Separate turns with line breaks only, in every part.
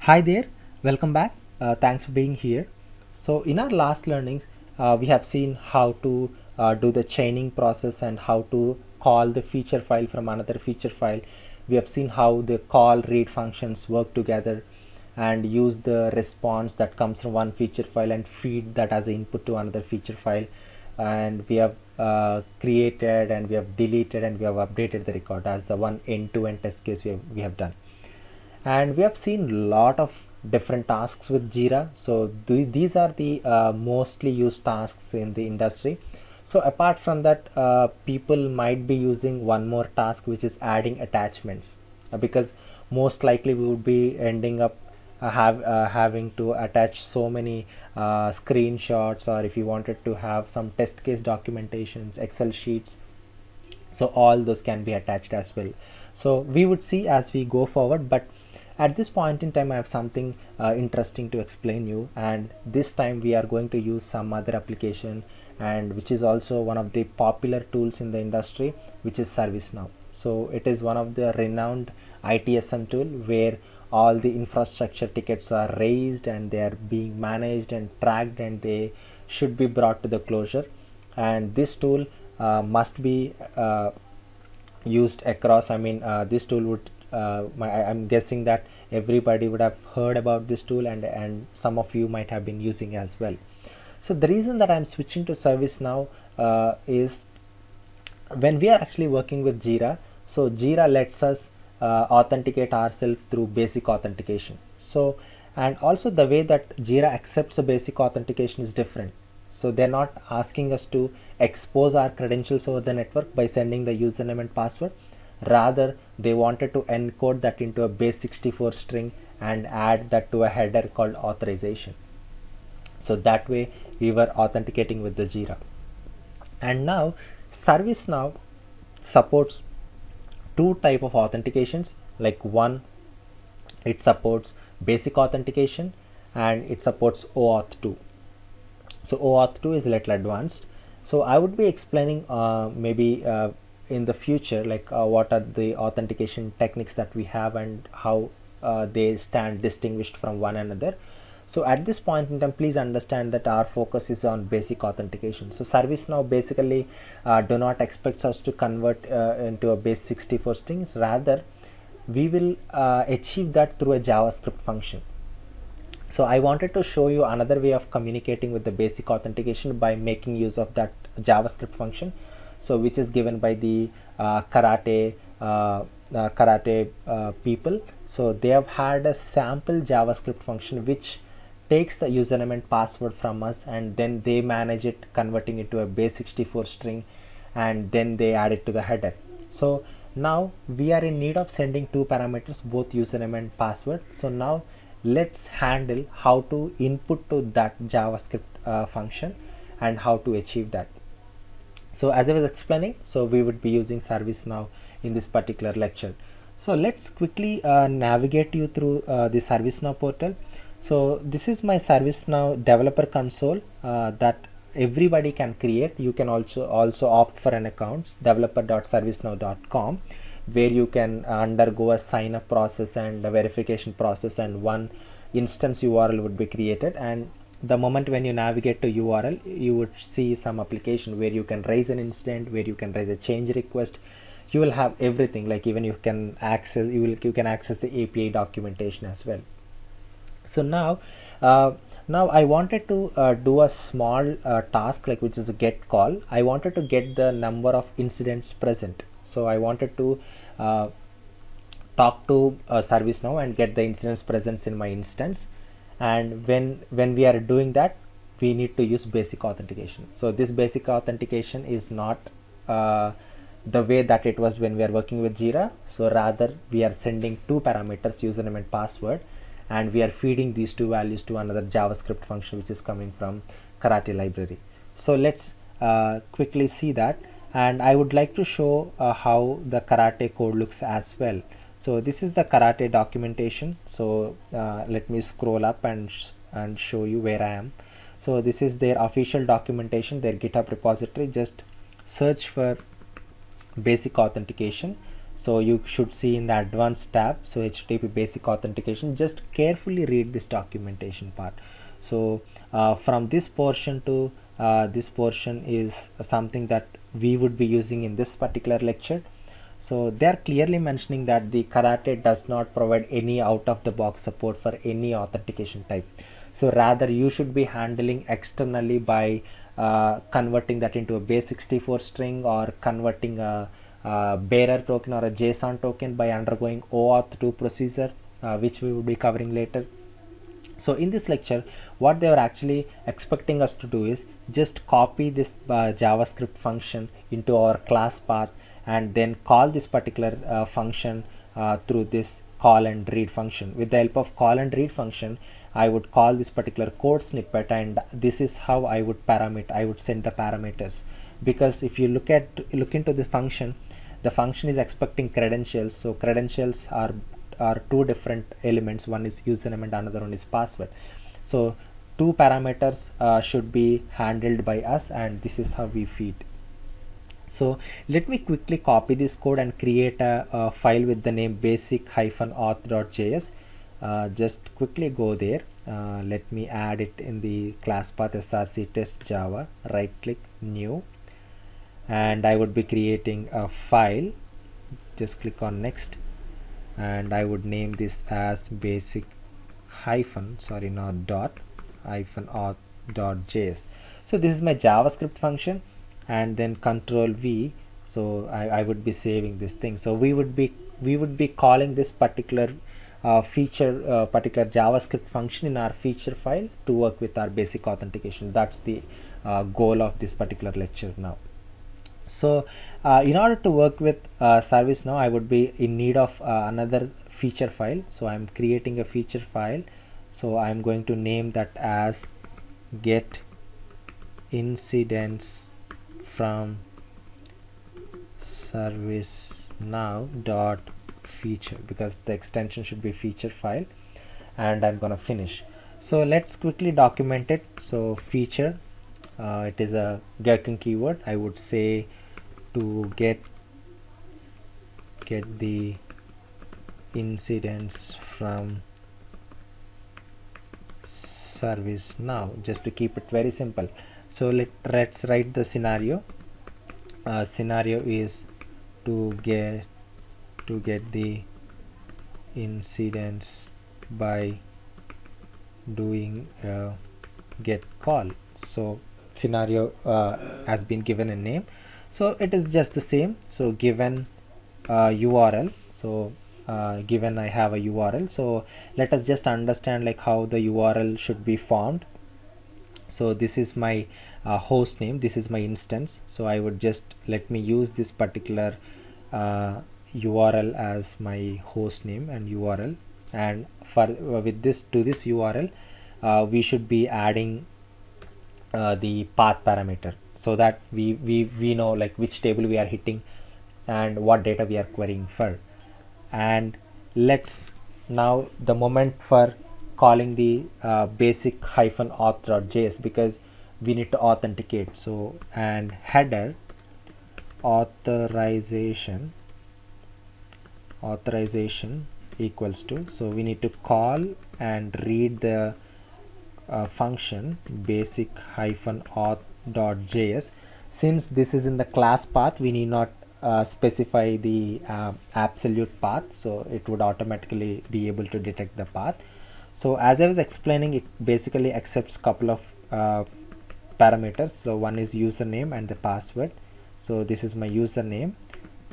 Hi there, welcome back. Thanks for being here. So, in our last learnings, we have seen how to do the chaining process and how to call the feature file from another feature file. We have seen how the call read functions work together and use the response that comes from one feature file and feed that as an input to another feature file. And we have created and we have deleted and we have updated the record as the one end-to-end test case we have done. And we have seen lot of different tasks with Jira. So these are the mostly used tasks in the industry. So apart from that, people might be using one more task, which is adding attachments, because most likely we would be ending up having to attach so many screenshots, or if you wanted to have some test case documentations, Excel sheets, so all those can be attached as well. So we would see as we go forward, but at this point in time I have something interesting to explain you, and this time we are going to use some other application, and which is also one of the popular tools in the industry, which is ServiceNow. So it is one of the renowned ITSM tool where all the infrastructure tickets are raised and they are being managed and tracked, and they should be brought to the closure. And this tool must be used across. This tool would I'm guessing that everybody would have heard about this tool, and some of you might have been using as well. So the reason that I'm switching to ServiceNow is when we are actually working with Jira. So Jira lets us authenticate ourselves through basic authentication. So, and also the way that Jira accepts a basic authentication is different. So they're not asking us to expose our credentials over the network by sending the username and password. Rather, they wanted to encode that into a base64 string and add that to a header called authorization. So that way we were authenticating with the Jira. And now ServiceNow supports two type of authentications. Like one, it supports basic authentication and it supports OAuth 2. So OAuth 2 is a little advanced. So I would be explaining maybe in the future, like what are the authentication techniques that we have and how they stand distinguished from one another. So at this point in time, please understand that our focus is on basic authentication. So ServiceNow basically do not expect us to convert into a base64 strings. Rather, we will achieve that through a JavaScript function. So I wanted to show you another way of communicating with the basic authentication by making use of that JavaScript function, so which is given by the karate people. So they have had a sample JavaScript function which takes the username and password from us, and then they manage it, converting it to a base64 string, and then they add it to the header. So now we are in need of sending two parameters, both username and password. So now let's handle how to input to that JavaScript function and how to achieve that. So as I was explaining, so we would be using ServiceNow in this particular lecture. So let's quickly navigate you through the ServiceNow portal. So this is my ServiceNow developer console that everybody can create. You can also opt for an account, developer.servicenow.com, where you can undergo a sign up process and a verification process, and one instance URL would be created. And the moment when you navigate to URL, you would see some application where you can raise an incident, where you can raise a change request. You will have everything, like even you can access the API documentation as well. So now I wanted to do a small task, like which is a get call. I wanted to get the number of incidents present. So I wanted to talk to ServiceNow and get the incidents presence in my instance. And when we are doing that, we need to use basic authentication. So this basic authentication is not the way that it was when we are working with Jira. So rather, we are sending two parameters, username and password, and we are feeding these two values to another JavaScript function which is coming from Karate library. So let's quickly see that, and I would like to show how the Karate code looks as well. So this is the Karate documentation. So let me scroll up and show you where I am. So this is their official documentation, their GitHub repository. Just search for basic authentication. So you should see in the advanced tab, so HTTP basic authentication, just carefully read this documentation part. So from this portion to this portion is something that we would be using in this particular lecture. So they are clearly mentioning that the Karate does not provide any out of the box support for any authentication type. So rather you should be handling externally by converting that into a base64 string, or converting a bearer token or a JSON token by undergoing OAuth 2 procedure, which we will be covering later. So in this lecture, what they are actually expecting us to do is just copy this JavaScript function into our class path, and then call this particular function through this call and read function. With the help of call and read function, I would call this particular code snippet, and this is how I would send the parameters. Because if you look into the function is expecting credentials. So credentials are two different elements. One is username and another one is password. So two parameters should be handled by us, and this is how we feed. So let me quickly copy this code and create a file with the name basic-auth.js. Just quickly go there. Let me add it in the class path src test java, right click new, and I would be creating a file. Just click on next, and I would name this as basic auth.js. So this is my JavaScript function, and then control V. So I would be saving this thing. So we would be calling this particular particular JavaScript function in our feature file to work with our basic authentication. That's the goal of this particular lecture now. So in order to work with ServiceNow, I would be in need of another feature file. So I'm creating a feature file. So I'm going to name that as get incidents from ServiceNow dot feature, because the extension should be feature file, and I'm gonna finish. So let's quickly document it. So feature, it is a Gherkin keyword. I would say to get the incidents from ServiceNow, just to keep it very simple. So let's write the scenario. Scenario is to get the incidents by doing get call. So scenario has been given a name, so it is just the same. So given URL, so given I have a URL, so let us just understand like how the URL should be formed. So this is my host name, this is my instance. So I would just let me use this particular URL as my host name and URL, and for with this to this URL we should be adding the path parameter, so that we know like which table we are hitting and what data we are querying for. And let's now the moment for calling the basic-auth.js, because we need to authenticate. So and header authorization equals to, so we need to call and read the function basic-auth.js. Since this is in the class path, we need not specify the absolute path, so it would automatically be able to detect the path. So as I was explaining, it basically accepts couple of parameters. So one is username and the password. So this is my username,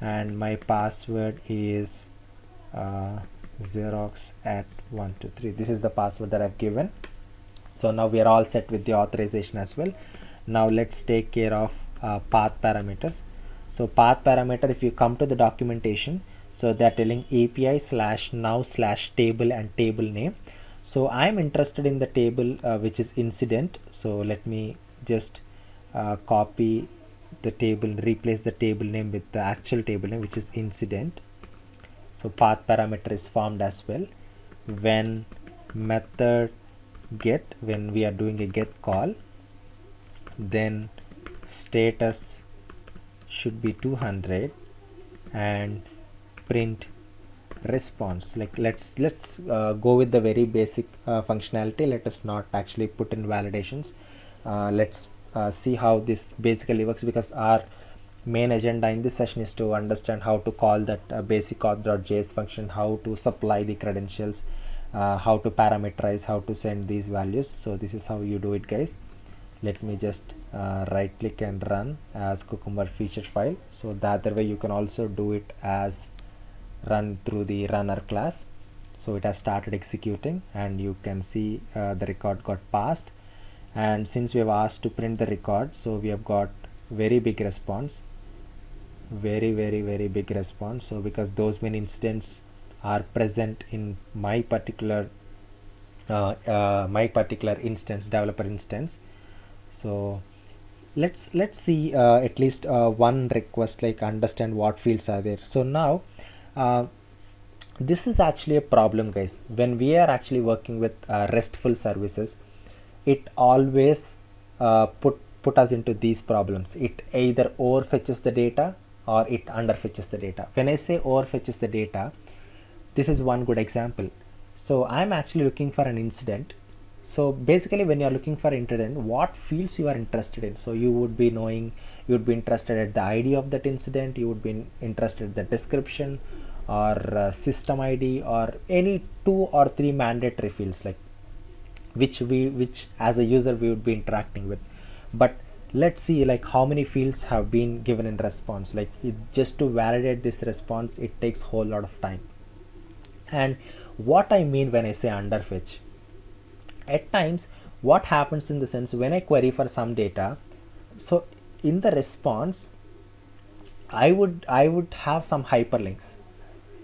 and my password is Xerox@123. This is the password that I've given. So now we are all set with the authorization as well. Now let's take care of path parameters. So path parameter, if you come to the documentation, so they're telling API/now/table and table name. So I'm interested in the table which is incident. So let me just copy the table, replace the table name with the actual table name, which is incident. So path parameter is formed as well. When method get, when we are doing a get call, then status should be 200, and print response. Like let's go with the very basic functionality. Let us not actually put in validations. Let's see how this basically works, because our main agenda in this session is to understand how to call that basic auth.js function, how to supply the credentials, how to parameterize, how to send these values. So this is how you do it, guys. Let me just right click and run as Cucumber feature file. So the other way you can also do it as run through the runner class. So it has started executing, and you can see the record got passed. And since we have asked to print the record, so we have got very big response, very big response. So because those many incidents are present in my particular instance, developer instance. So let's see at least one request, like understand what fields are there. So now this is actually a problem, guys. When we are actually working with RESTful services, it always put us into these problems. It either overfetches the data or it underfetches the data. When I say overfetches the data, this is one good example. So I'm actually looking for an incident. So basically, when you're looking for incident, what fields you are interested in? So you would be knowing, you would be interested at the ID of that incident, you would be interested in the description, or system ID, or any 2 or 3 mandatory fields, like which as a user we would be interacting with. But let's see like how many fields have been given in response. Like just to validate this response, it takes whole lot of time. And what I mean when I say underfetch, at times what happens in the sense, when I query for some data, so in the response I would have some hyperlinks.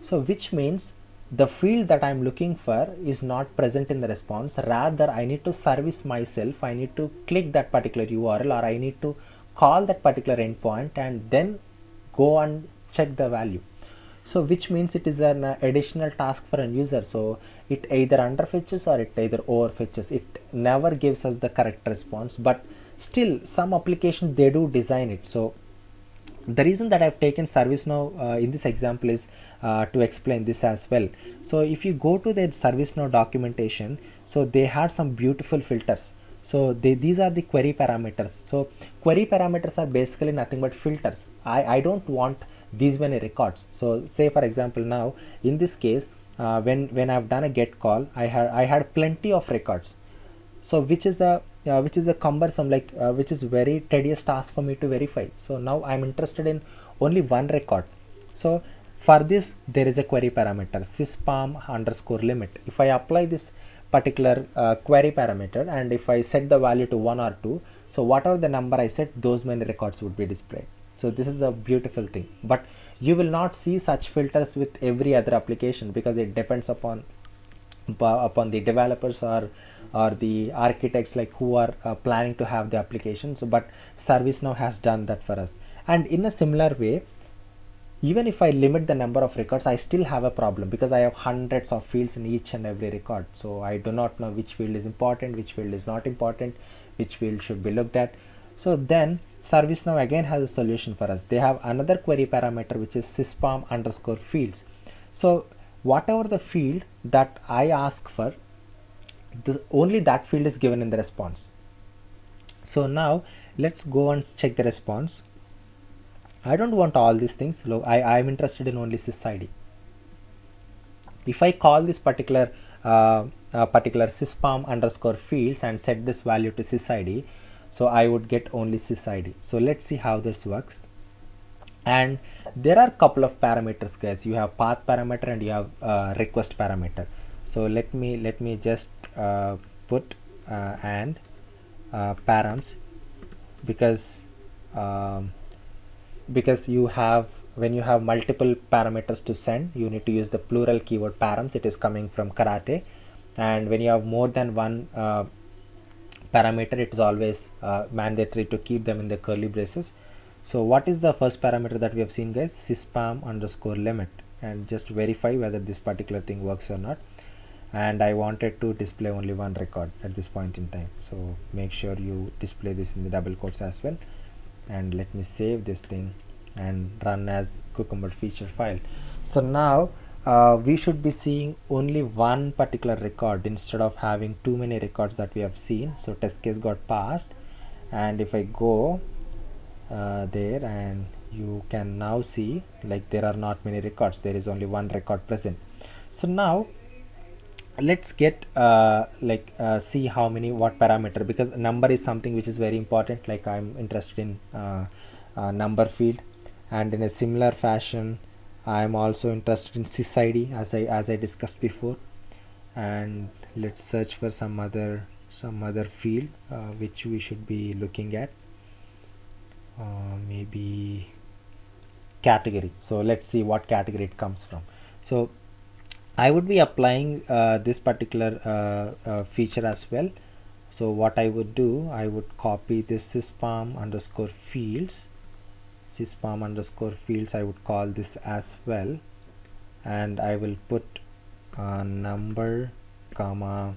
So which means the field that I'm looking for is not present in the response. Rather, I need to service myself. I need to click that particular URL, or I need to call that particular endpoint and then go and check the value. So which means it is an additional task for a user. So it either underfetches or it either overfetches. It never gives us the correct response, but still some applications they do design it. So the reason that I've taken ServiceNow in this example is to explain this as well. So if you go to the ServiceNow documentation, so they had some beautiful filters. So these are the query parameters. So query parameters are basically nothing but filters. I don't want these many records. So say for example, now in this case, when I've done a get call, I had plenty of records. So which is a cumbersome, like which is very tedious task for me to verify. So now I'm interested in only one record. So for this there is a query parameter syspam_limit. If I apply this particular query parameter, and if I set the value to 1 or 2, so whatever the number I set, those many records would be displayed. So this is a beautiful thing, but you will not see such filters with every other application, because it depends upon the developers or the architects, like who are planning to have the application. So but ServiceNow has done that for us. And in a similar way, even if I limit the number of records, I still have a problem, because I have hundreds of fields in each and every record. So I do not know which field is important, which field is not important, which field should be looked at. So then ServiceNow again has a solution for us. They have another query parameter, which is syspam_fields. So whatever the field that I ask for, only that field is given in the response. So now let's go and check the response. I don't want all these things. Look, I am interested in only sysID. If I call this particular syspam_fields and set this value to sysID, so I would get only sysID. So let's see how this works. And there are a couple of parameters, guys. You have path parameter and you have request parameter. So let me just put and params, because you have, when you have multiple parameters to send, you need to use the plural keyword params. It is coming from karate. And when you have more than one parameter, it is always mandatory to keep them in the curly braces. So what is the first parameter that we have seen, guys? Syspam_limit. And just verify whether this particular thing works or not. And I wanted to display only one record at this point in time, so make sure you display this in the double quotes as well. And let me save this thing and run as Cucumber feature file. So now we should be seeing only one particular record instead of having too many records that we have seen. So test case got passed, and if I go there, and you can now see like there are not many records, there is only one record present. So now let's get see how many, what parameter, because number is something which is very important. Like I'm interested in number field, and in a similar fashion I am also interested in sys id as I discussed before. And let's search for some other field which we should be looking at, maybe category. So let's see what category it comes from. So I would be applying this particular feature as well. So what I would do, I would copy this syspam underscore fields, I would call this as well, and I will put number comma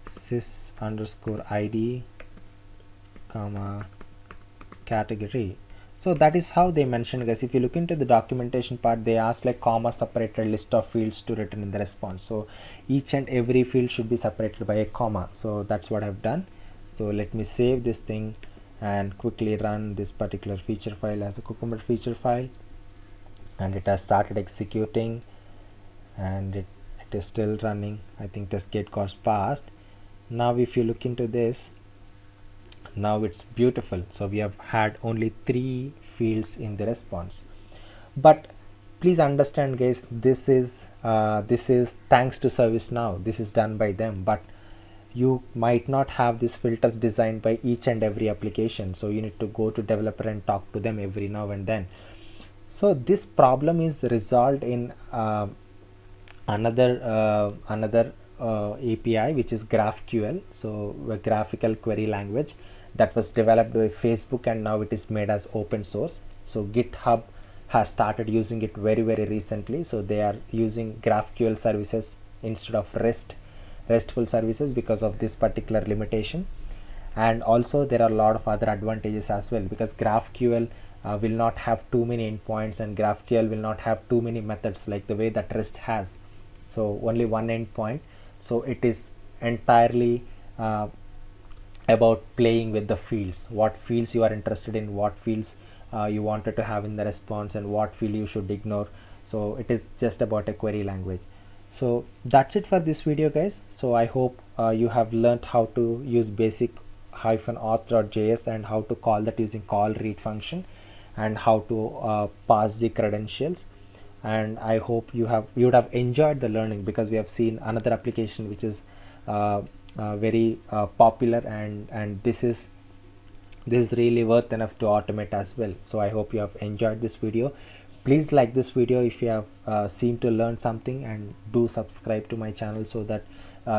sys underscore id comma category. So that is how they mentioned, guys. If you look into the documentation part, they ask like comma separated list of fields to return in the response. So each and every field should be separated by a comma. So that's what I've done. So let me save this thing and quickly run this particular feature file as a Cucumber feature file, and it has started executing, and it is still running. I think test gate got passed. Now if you look into this, now it's beautiful. So we have had only 3 fields in the response, but please understand, guys, this is thanks to ServiceNow. This is done by them, but you might not have these filters designed by each and every application. So you need to go to developer and talk to them every now and then. So this problem is resolved in another API, which is GraphQL. So a graphical query language that was developed by Facebook, and now it is made as open source. So GitHub has started using it very recently. So they are using GraphQL services instead of RESTful services because of this particular limitation. And also there are a lot of other advantages as well, because GraphQL will not have too many endpoints, and GraphQL will not have too many methods like the way that REST has. So only one endpoint. So it is entirely about playing with the fields, what fields you are interested in, what fields you wanted to have in the response, and what field you should ignore. So it is just about a query language. So that's it for this video, guys. So I hope you have learned how to use basic -auth.js and how to call that using call read function, and how to pass the credentials. And I hope you would have enjoyed the learning, because we have seen another application which is very popular, and this is really worth enough to automate as well. So I hope you have enjoyed this video. Please like this video if you have seemed to learn something, and do subscribe to my channel so that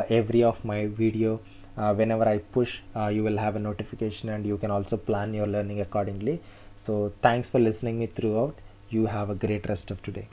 every of my video, whenever I push, you will have a notification, and you can also plan your learning accordingly. So thanks for listening me throughout. You have a great rest of today.